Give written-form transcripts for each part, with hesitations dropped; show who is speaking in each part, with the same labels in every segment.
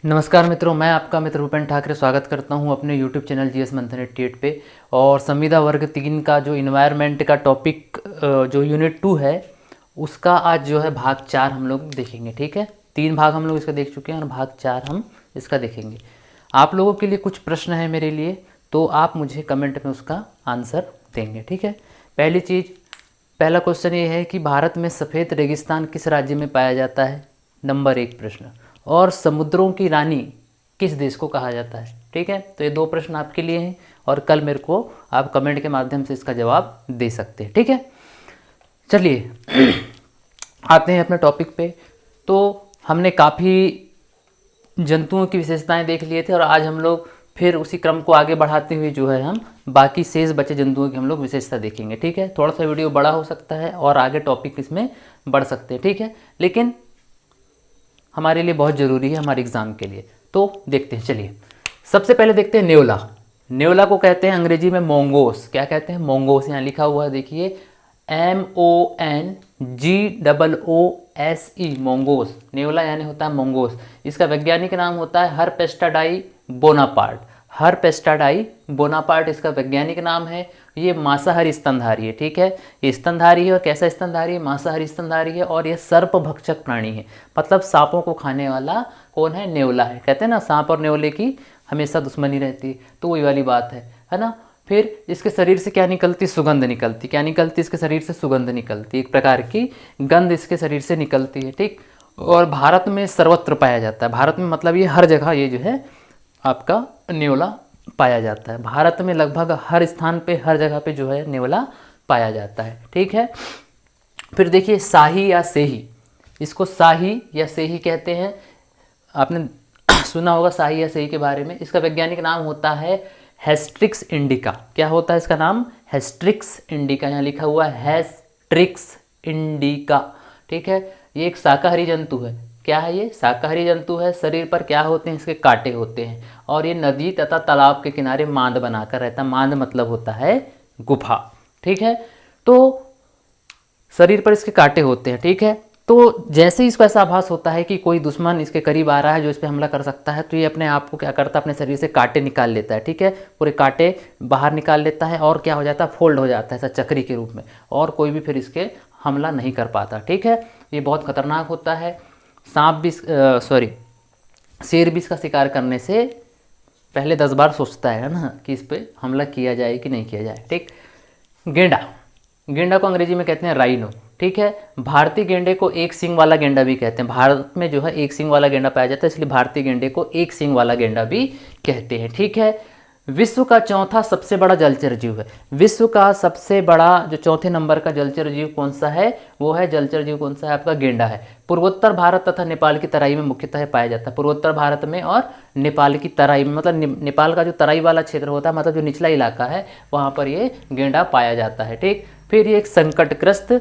Speaker 1: नमस्कार मित्रों, मैं आपका मित्र भूपेन ठाकरे स्वागत करता हूं अपने यूट्यूब चैनल जीएस मंथन 88 पे। और संविदा वर्ग 3 का जो इन्वायरमेंट का टॉपिक जो यूनिट 2 है उसका आज जो है भाग 4 हम लोग देखेंगे। ठीक है, 3 भाग हम लोग इसका देख चुके हैं और भाग 4 हम इसका देखेंगे। आप लोगों के लिए कुछ प्रश्न है मेरे लिए, तो आप मुझे कमेंट में उसका आंसर देंगे। ठीक है, पहला क्वेश्चन ये है कि भारत में सफ़ेद रेगिस्तान किस राज्य में पाया जाता है? नंबर 1 प्रश्न। और समुद्रों की रानी किस देश को कहा जाता है? ठीक है, तो ये 2 प्रश्न आपके लिए हैं और कल मेरे को आप कमेंट के माध्यम से इसका जवाब दे सकते हैं। ठीक है, चलिए आते हैं अपने टॉपिक पे। तो हमने काफ़ी जंतुओं की विशेषताएं देख लिए थे और आज हम लोग फिर उसी क्रम को आगे बढ़ाते हुए जो है हम बाकी शेष बचे जंतुओं की हम लोग विशेषता देखेंगे। ठीक है, थोड़ा सा वीडियो बड़ा हो सकता है और आगे टॉपिक इसमें बढ़ सकते हैं। ठीक है, लेकिन हमारे लिए बहुत ज़रूरी है हमारे एग्ज़ाम के लिए। तो देखते हैं, चलिए सबसे पहले देखते हैं नेवला। नेवला को कहते हैं अंग्रेजी में मोंगोस। क्या कहते हैं? मोंगोस। यहाँ लिखा हुआ है देखिए, MONGOOSE, मोंगोस। नेवला यानी होता है मोंगोस। इसका वैज्ञानिक नाम होता है हरपेस्टाडाई बोनापार्ट। हरपेस्टाडाई बोनापार्ट इसका वैज्ञानिक नाम है। ये मांसाहारी स्तनधारी है। ठीक है, ये स्तनधारी है। और कैसा स्तनधारी है? मांसाहारी स्तनधारी है। और ये सर्पभक्षक प्राणी है, मतलब सांपों को खाने वाला कौन है? नेवला है। कहते हैं ना, सांप और नेवले की हमेशा दुश्मनी रहती है, तो वही वाली बात है ना। फिर इसके शरीर से क्या निकलती? सुगंध निकलती। क्या निकलती? इसके शरीर से सुगंध निकलती, एक प्रकार की गंध इसके शरीर से निकलती है। ठीक, और भारत में सर्वत्र पाया जाता है। भारत में मतलब ये हर जगह ये जो है आपका नेवला पाया जाता है। भारत में लगभग हर स्थान पे, हर जगह पे जो है नेवला पाया जाता है। ठीक है, फिर देखिए शाही या सेही। इसको शाही या सेही कहते हैं। आपने सुना होगा शाही या सेही के बारे में। इसका वैज्ञानिक नाम होता है हेस्ट्रिक्स इंडिका। क्या होता है इसका नाम? हेस्ट्रिक्स इंडिका। यहाँ लिखा हुआ है हेस्ट्रिक्स इंडिका। ठीक है, ये एक शाकाहारी जंतु है। क्या है ये? शाकाहारी जंतु है। शरीर पर क्या होते हैं? इसके कांटे होते हैं। और ये नदी तथा तालाब के किनारे मांद बनाकर रहता है। मांद मतलब होता है गुफा। ठीक है, तो शरीर पर इसके कांटे होते हैं। ठीक है, तो जैसे ही इसको ऐसा आभास होता है कि कोई दुश्मन इसके करीब आ रहा है जो इस पर हमला कर सकता है, तो ये अपने आप को क्या करता है? अपने शरीर से कांटे निकाल लेता है। ठीक है, पूरे कांटे बाहर निकाल लेता है और क्या हो जाता है? फोल्ड हो जाता है ऐसा चक्री के रूप में, और कोई भी फिर इसके हमला नहीं कर पाता। ठीक है, ये बहुत खतरनाक होता है। शेर भी इसका शिकार करने से पहले 10 बार सोचता है ना कि इस पर हमला किया जाए कि नहीं किया जाए। ठीक, गेंडा। गेंडा को अंग्रेजी में कहते हैं राइनो। ठीक है, भारतीय गेंडे को एक सींग वाला गेंडा भी कहते हैं। भारत में जो है एक सींग वाला गेंडा पाया जाता है, इसलिए भारतीय गेंडे को एक सींग वाला गेंडा भी कहते हैं। ठीक है, विश्व का चौथा सबसे बड़ा जलचर जीव है। विश्व का सबसे बड़ा जो चौथे नंबर का जलचर जीव कौन सा है? वो है जलचर जीव कौन सा है? आपका गेंडा है। पूर्वोत्तर भारत तथा नेपाल की तराई में मुख्यतः पाया जाता है। पूर्वोत्तर भारत में और नेपाल की तराई में, मतलब नेपाल का जो तराई वाला क्षेत्र होता है, मतलब जो निचला इलाका है, वहाँ पर ये गेंडा पाया जाता है। ठीक, फिर ये एक संकटग्रस्त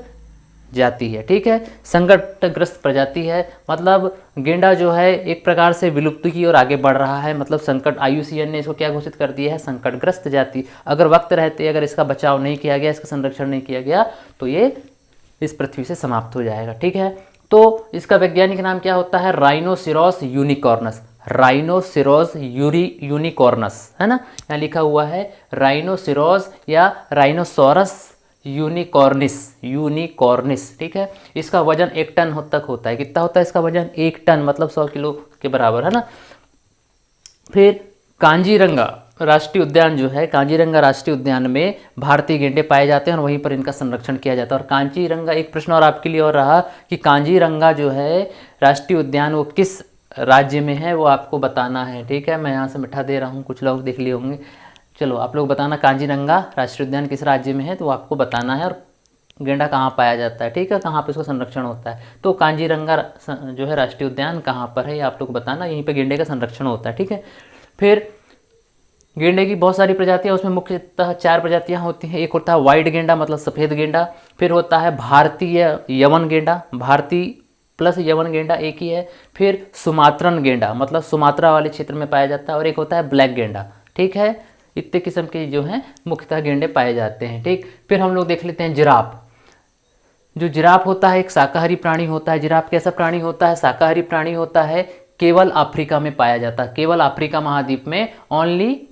Speaker 1: जाति है। ठीक है, संकटग्रस्त प्रजाति है, मतलब गेंडा जो है एक प्रकार से विलुप्ति की ओर आगे बढ़ रहा है। मतलब संकट, IUCN ने इसको क्या घोषित कर दिया है? संकटग्रस्त जाति। अगर वक्त रहते अगर इसका बचाव नहीं किया गया, इसका संरक्षण नहीं किया गया, तो ये इस पृथ्वी से समाप्त हो जाएगा। ठीक है, तो इसका वैज्ञानिक नाम क्या होता है? राइनोसिरोस यूनिकॉर्नस। राइनोसिरोस यूनिकॉर्नस है ना, यहाँ लिखा हुआ है राइनोसिरोस या राइनोसोरस यूनिकॉर्निस। ठीक है, इसका वजन 1 टन तक होता है। कितना होता है इसका वजन? 1 टन, मतलब 100 किलो के बराबर है ना। फिर कांजीरंगा राष्ट्रीय उद्यान जो है, कांजीरंगा राष्ट्रीय उद्यान में भारतीय गेंडे पाए जाते हैं और वहीं पर इनका संरक्षण किया जाता है। और कांजीरंगा, एक प्रश्न और आपके लिए और रहा कि कांजीरंगा जो है राष्ट्रीय उद्यान वो किस राज्य में है, वो आपको बताना है। ठीक है, मैं यहाँ से मिठा दे रहा हूँ, कुछ लोग देख लिए होंगे। चलो आप लोग बताना कांजीरंगा राष्ट्रीय उद्यान किस राज्य में है, तो आपको बताना है। और गेंडा कहाँ पाया जाता है, ठीक है, कहाँ पे इसका संरक्षण होता है। तो कांजीरंगा जो है राष्ट्रीय उद्यान कहाँ पर है, ये आप लोग बताना। यहीं पे गेंडे का संरक्षण होता है। ठीक है, फिर गेंडे की बहुत सारी प्रजातियाँ, उसमें मुख्यतः 4 प्रजातियाँ होती हैं। एक होता है वाइट गेंडा, मतलब सफ़ेद गेंडा। फिर होता है भारतीय यवन गेंडा, भारतीय प्लस यवन गेंडा एक ही है। फिर सुमात्रन गेंडा, मतलब सुमात्रा वाले क्षेत्र में पाया जाता है। और एक होता है ब्लैक गेंडा। ठीक है, इतने किस्म के जो हैं मुख्यतः गेंडे पाए जाते हैं। ठीक, फिर हम लोग देख लेते हैं जिराफ। जो जिराफ होता है एक शाकाहारी प्राणी होता है। जिराफ कैसा प्राणी होता है? शाकाहारी प्राणी होता है। केवल अफ्रीका में पाया जाता है, केवल अफ्रीका महाद्वीप में, ओनली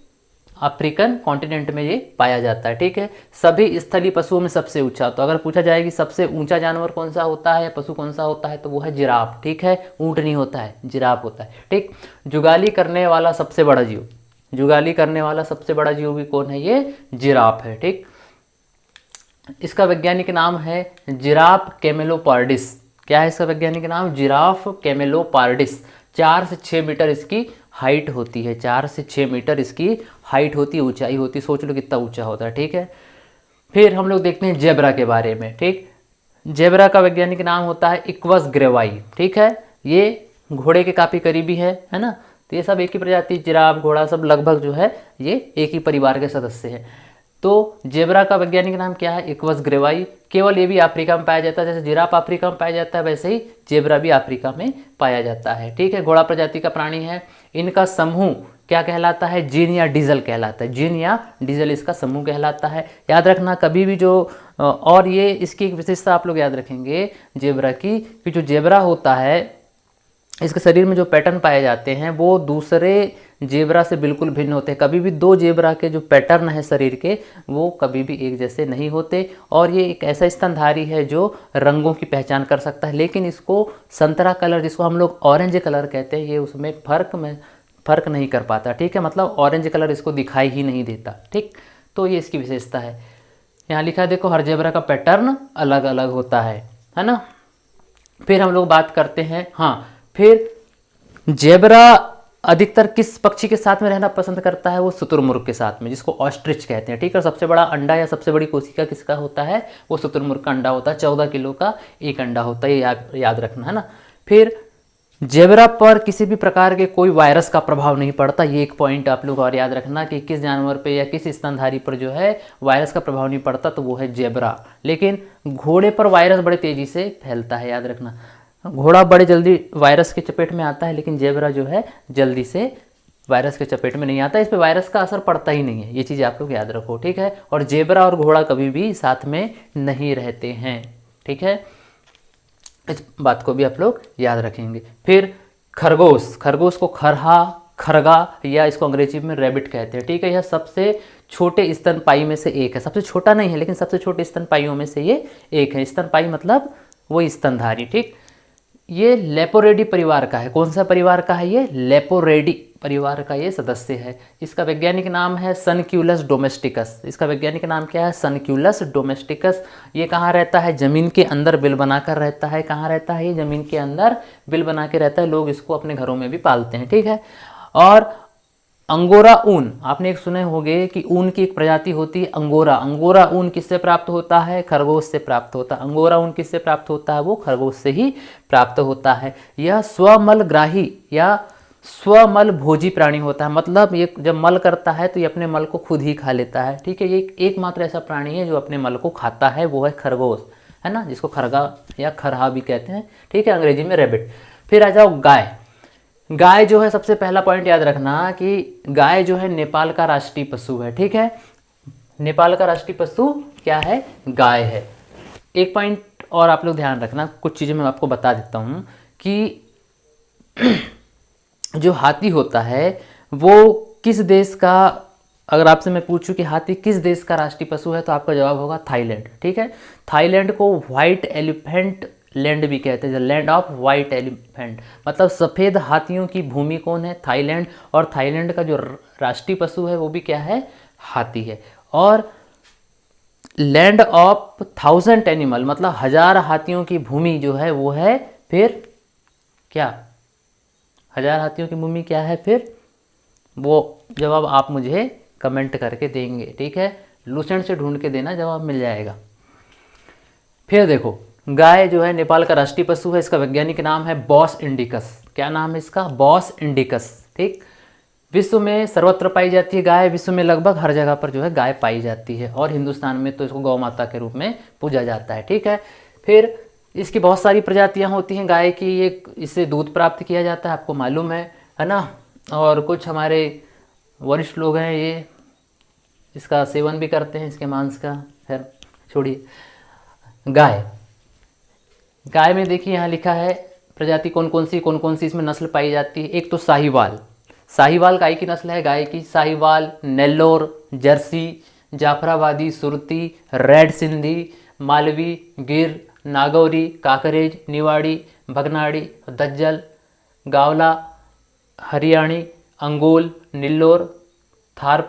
Speaker 1: अफ्रीकन कॉन्टिनेंट में ये पाया जाता है। ठीक है, सभी स्थलीय पशुओं में सबसे ऊंचा, तो अगर पूछा जाए कि सबसे ऊंचा जानवर कौन सा होता है, पशु कौन सा होता है, तो वो है जिराफ। ठीक है, ऊंट नहीं होता है, जिराफ होता है। ठीक, जुगाली करने वाला सबसे बड़ा जीव, जुगाली करने वाला सबसे बड़ा जीव भी कौन है, ये जिराफ है। ठीक, इसका वैज्ञानिक नाम है जिराफ कैमेलोपार्डिस। क्या है इसका वैज्ञानिक नाम, जिराफ कैमेलोपार्डिस। 4 से 6 मीटर इसकी हाइट होती है, 4 से 6 मीटर इसकी हाइट होती है, ऊंचाई होती है। सोच लो कितना ऊंचा होता है। ठीक है, फिर हम लोग देखते हैं जेब्रा के बारे में। ठीक, जेब्रा का वैज्ञानिक नाम होता है इक्वस ग्रेवाई। ठीक है, ये घोड़े के काफ़ी करीबी है ना। तो ये सब एक ही प्रजाति, जिराफ, घोड़ा, सब लगभग जो है ये एक ही परिवार के सदस्य हैं। तो जेब्रा का वैज्ञानिक नाम क्या है, इक्वस ग्रेवाई। केवल ये भी अफ्रीका में पाया जाता है, जैसे जिराफ अफ्रीका में पाया जाता है वैसे ही जेब्रा भी अफ्रीका में पाया जाता है। ठीक है, घोड़ा प्रजाति का प्राणी है। इनका समूह क्या कहलाता है, जीन या डीजल कहलाता है, जीन या डीजल इसका समूह कहलाता है। याद रखना कभी भी जो और ये इसकी एक विशेषता आप लोग याद रखेंगे जेब्रा की, कि जो जेब्रा होता है इसके शरीर में जो पैटर्न पाए जाते हैं वो दूसरे जेब्रा से बिल्कुल भिन्न होते हैं। कभी भी दो जेब्रा के जो पैटर्न है शरीर के वो कभी भी एक जैसे नहीं होते। और ये एक ऐसा स्तनधारी है जो रंगों की पहचान कर सकता है, लेकिन इसको संतरा कलर, जिसको हम लोग ऑरेंज कलर कहते हैं, ये उसमें फ़र्क नहीं कर पाता। ठीक है, मतलब ऑरेंज कलर इसको दिखाई ही नहीं देता। ठीक, तो ये इसकी विशेषता है। यहाँ लिखा है देखो, हर जेब्रा का पैटर्न अलग अलग होता है ना। फिर हम लोग बात करते हैं, हाँ, फिर जेब्रा अधिकतर किस पक्षी के साथ में रहना पसंद करता है, वो शुतुरमुर्ग के साथ में, जिसको ऑस्ट्रिच कहते हैं। ठीक है, सबसे बड़ा अंडा या सबसे बड़ी कोशिका किसका होता है, वो शुतुरमुर्ग का अंडा होता है। 14 किलो का एक अंडा होता है, ये याद रखना है ना। फिर जेब्रा पर किसी भी प्रकार के कोई वायरस का प्रभाव नहीं पड़ता, ये एक पॉइंट आप लोग और याद रखना कि किस जानवर पे या किस स्तनधारी पर जो है वायरस का प्रभाव नहीं पड़ता, तो वो है जेब्रा। लेकिन घोड़े पर वायरस बड़े तेजी से फैलता है, याद रखना। घोड़ा बड़े जल्दी वायरस के चपेट में आता है, लेकिन जेब्रा जो है जल्दी से वायरस के चपेट में नहीं आता, इस पर वायरस का असर पड़ता ही नहीं है। ये चीज़ आप लोग याद रखो। ठीक है, और जेब्रा और घोड़ा कभी भी साथ में नहीं रहते हैं। ठीक है, इस बात को भी आप लोग याद रखेंगे। फिर खरगोश, खरगोश को खरगा या इसको अंग्रेजी में रैबिट कहते हैं। ठीक है, यह सबसे छोटे स्तनपाई में से एक है, सबसे छोटा नहीं है लेकिन सबसे छोटे स्तनपाइयों में से ये एक है। स्तनपाई मतलब वो स्तनधारी। ठीक, ये लेपोरेडी परिवार का है। कौन सा परिवार का है, ये लेपोरेडी परिवार का ये सदस्य है। इसका वैज्ञानिक नाम है सनक्यूलस डोमेस्टिकस। इसका वैज्ञानिक नाम क्या है, सनक्यूलस डोमेस्टिकस। ये कहाँ रहता है, ज़मीन के अंदर बिल बनाकर रहता है। कहाँ रहता है ये, ज़मीन के अंदर बिल बना के रहता है। लोग इसको अपने घरों में भी पालते हैं। ठीक है, और अंगोरा ऊन, आपने एक सुने होंगे कि ऊन की एक प्रजाति होती है अंगोरा। अंगोरा ऊन किससे प्राप्त होता है, खरगोश से प्राप्त होता है। अंगोरा ऊन किससे प्राप्त होता है, वो खरगोश से ही प्राप्त होता है। यह स्वमलग्राही या स्वमल भोजी प्राणी होता है, मतलब ये जब मल करता है तो ये अपने मल को खुद ही खा लेता है। ठीक है, ये एकमात्र ऐसा प्राणी है जो अपने मल को खाता है, वो है खरगोश, है ना, जिसको खरगा या खरहा भी कहते हैं। ठीक है, अंग्रेजी में रैबिट। फिर आ जाओ गाय। गाय जो है, सबसे पहला पॉइंट याद रखना कि गाय जो है नेपाल का राष्ट्रीय पशु है। ठीक है, नेपाल का राष्ट्रीय पशु क्या है, गाय है। एक पॉइंट और आप लोग ध्यान रखना, कुछ चीज़ें मैं आपको बता देता हूँ कि जो हाथी होता है वो किस देश का, अगर आपसे मैं पूछूं कि हाथी किस देश का राष्ट्रीय पशु है, तो आपका जवाब होगा थाईलैंड। ठीक है, थाईलैंड को व्हाइट एलिफेंट लैंड भी कहते हैं, लैंड ऑफ वाइट एलिफेंट, मतलब सफ़ेद हाथियों की भूमि कौन है, थाईलैंड। और थाईलैंड का जो राष्ट्रीय पशु है वो भी क्या है, हाथी है। और लैंड ऑफ 1000 एनिमल, मतलब 1000 हाथियों की भूमि जो है वो है फिर क्या, 1000 हाथियों की भूमि क्या है, फिर वो जवाब आप मुझे कमेंट करके देंगे। ठीक है, लूसेंट से ढूंढ के देना, जवाब मिल जाएगा। फिर देखो, गाय जो है नेपाल का राष्ट्रीय पशु है। इसका वैज्ञानिक नाम है बॉस इंडिकस। क्या नाम है इसका, बॉस इंडिकस। ठीक, विश्व में सर्वत्र पाई जाती है गाय, विश्व में लगभग हर जगह पर जो है गाय पाई जाती है, और हिंदुस्तान में तो इसको गौ माता के रूप में पूजा जाता है। ठीक है, फिर इसकी बहुत सारी प्रजातियां होती हैं गाय की। ये इससे दूध प्राप्त किया जाता है, आपको मालूम है ना। और कुछ हमारे वरिष्ठ लोग हैं, ये इसका सेवन भी करते हैं, इसके मांस का। खैर छोड़िए। गाय में देखिए यहाँ लिखा है प्रजाति कौन कौन सी इसमें नस्ल पाई जाती है? एक तो साहिवाल, साहिवाल गाय की नस्ल है, गाय की साहिवाल, नेल्लोर, जर्सी, जाफराबादी, सुरती, रेड सिंधी, मालवी, गिर, नागौरी, काकरेज, निवाड़ी, भगनाड़ी, दज्जल, गावला, हरियाणी, अंगोल, निल्लोर, थार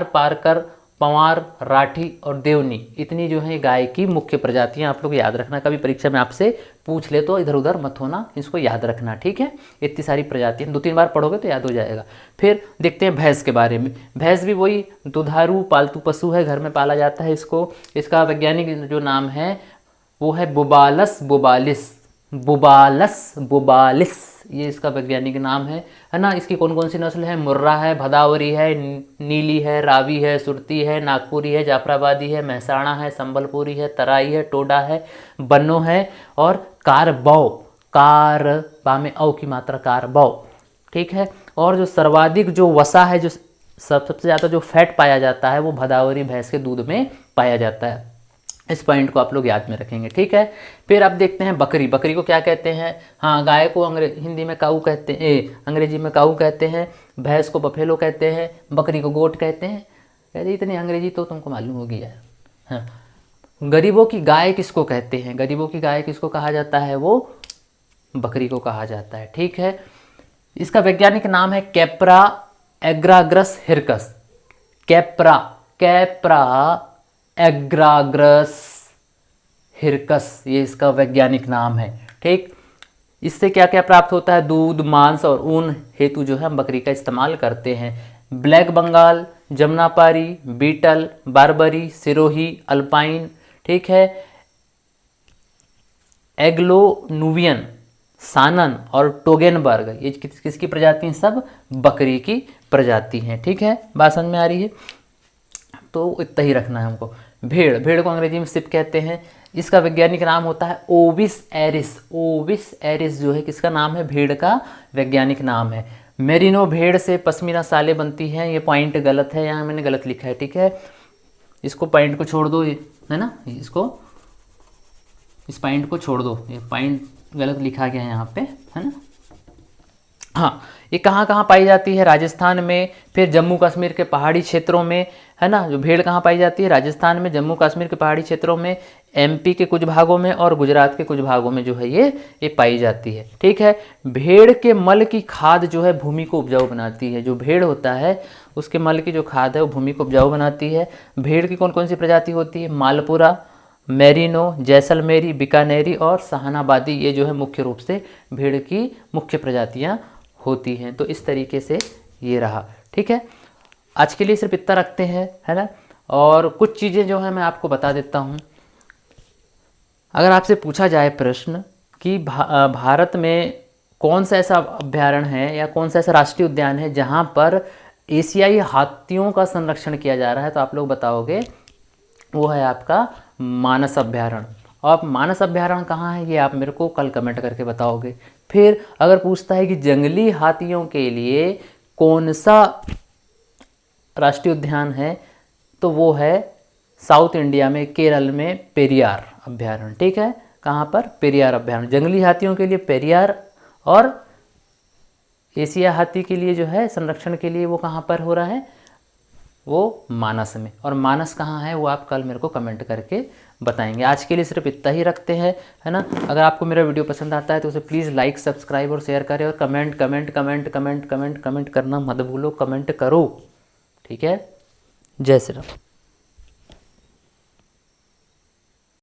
Speaker 1: पारकर, पंवार, राठी और देवनी, इतनी जो है गाय की मुख्य प्रजातियां आप लोग याद रखना। कभी परीक्षा में आपसे पूछ ले तो इधर उधर मत होना, इसको याद रखना, ठीक है। इतनी सारी प्रजातियां 2-3 बार पढ़ोगे तो याद हो जाएगा। फिर देखते हैं भैंस के बारे में। भैंस भी वही दुधारू पालतू पशु है, घर में पाला जाता है इसको। इसका वैज्ञानिक जो नाम है वो है बुबालस बुबालिस, बुबालस बुबालिस, ये इसका वैज्ञानिक नाम है ना। इसकी कौन सी नस्ल है? मुर्रा है, भदावरी है, नीली है, रावी है, सुरती है, नागपुरी है, जाफराबादी है, महसाणा है, संबलपुरी है, तराई है, टोडा है, बन्नो है और कारबौ, कारबा में औ की मात्रा कारबौ, ठीक है। और जो सर्वाधिक जो वसा है, जो सबसे ज़्यादा जो फैट पाया जाता है वो भदावरी भैंस के दूध में पाया जाता है। इस पॉइंट को आप लोग याद में रखेंगे, ठीक है। फिर आप देखते हैं बकरी। बकरी को क्या कहते हैं? हाँ, गाय को हिंदी में काऊ कहते हैं, अंग्रेजी में काऊ कहते हैं, भैंस को बफेलो कहते हैं, बकरी को गोट कहते हैं। कहते इतनी अंग्रेजी तो तुमको मालूम होगी यार। हाँ, गरीबों की गाय किसको कहते हैं? गरीबों की गाय किसको कहा जाता है? वो बकरी को कहा जाता है, ठीक है। इसका वैज्ञानिक नाम है कैप्रा एग्राग्रस हिरकस, कैप्रा एग्राग्रस हिरकस, ये इसका वैज्ञानिक नाम है, ठीक। इससे क्या क्या प्राप्त होता है? दूध, मांस और ऊन हेतु जो है हम बकरी का इस्तेमाल करते हैं। ब्लैक बंगाल, जमुनापारी, बीटल, बारबरी, सिरोही, अल्पाइन, ठीक है, एग्लो नुवियन, सानन और टोगेनबर्ग, ये किसकी प्रजाति हैं? सब बकरी की प्रजाति हैं, ठीक है। बात समझ में आ रही है? तो इतना ही रखना है हमको। भेड़, भेड़ को अंग्रेजी में सिप कहते हैं। इसका वैज्ञानिक नाम होता है ओविस एरिस, ओविस एरिस जो है किसका नाम है? भेड़ का वैज्ञानिक नाम है। मेरिनो भेड़ से पश्मीना सालें बनती हैं, ये पॉइंट गलत है, यहाँ मैंने गलत लिखा है, ठीक है। इसको पॉइंट को छोड़ दो, है ना, इसको, इस पॉइंट को छोड़ दो, ये पॉइंट गलत लिखा गया है यहाँ पे, है ना। हाँ, ये कहाँ कहाँ पाई जाती है? राजस्थान में, फिर जम्मू कश्मीर के पहाड़ी क्षेत्रों में, है ना। जो भेड़ कहाँ पाई जाती है? राजस्थान में, जम्मू कश्मीर के पहाड़ी क्षेत्रों में, एमपी के कुछ भागों में और गुजरात के कुछ भागों में जो है ये पाई जाती है, ठीक है। भेड़ के मल की खाद जो है भूमि को उपजाऊ बनाती है। जो भेड़ होता है उसके मल की जो खाद है वो भूमि को उपजाऊ बनाती है। भेड़ की कौन सी प्रजाति होती है? मालपुरा, मेरिनो, जैसलमेरी, बीकानेरी और सहानाबादी, ये जो है मुख्य रूप से भेड़ की मुख्य प्रजातियाँ होती हैं। तो इस तरीके से ये रहा, ठीक है। आज के लिए सिर्फ इतना रखते हैं, है ना। और कुछ चीज़ें जो है मैं आपको बता देता हूँ। अगर आपसे पूछा जाए प्रश्न कि भारत में कौन सा ऐसा अभ्यारण्य है या कौन सा ऐसा राष्ट्रीय उद्यान है जहाँ पर एशियाई हाथियों का संरक्षण किया जा रहा है, तो आप लोग बताओगे वो है आपका मानस अभ्यारण्य। और आप मानस अभ्यारण्य कहाँ है ये आप मेरे को कल कमेंट करके बताओगे। फिर अगर पूछता है कि जंगली हाथियों के लिए कौन सा राष्ट्रीय उद्यान है, तो वो है साउथ इंडिया में केरल में पेरियार अभ्यारण्य, ठीक है। कहाँ पर? पेरियार अभ्यारण्य। जंगली हाथियों के लिए पेरियार, और एशिया हाथी के लिए जो है संरक्षण के लिए वो कहाँ पर हो रहा है? वो मानस में। और मानस कहाँ है वो आप कल मेरे को कमेंट करके बताएंगे। आज के लिए सिर्फ इतना ही रखते हैं, है ना। अगर आपको मेरा वीडियो पसंद आता है तो उसे प्लीज़ लाइक, सब्सक्राइब और शेयर करें, और कमेंट करना मत भूलो, कमेंट करो, ठीक है। जय श्री राम।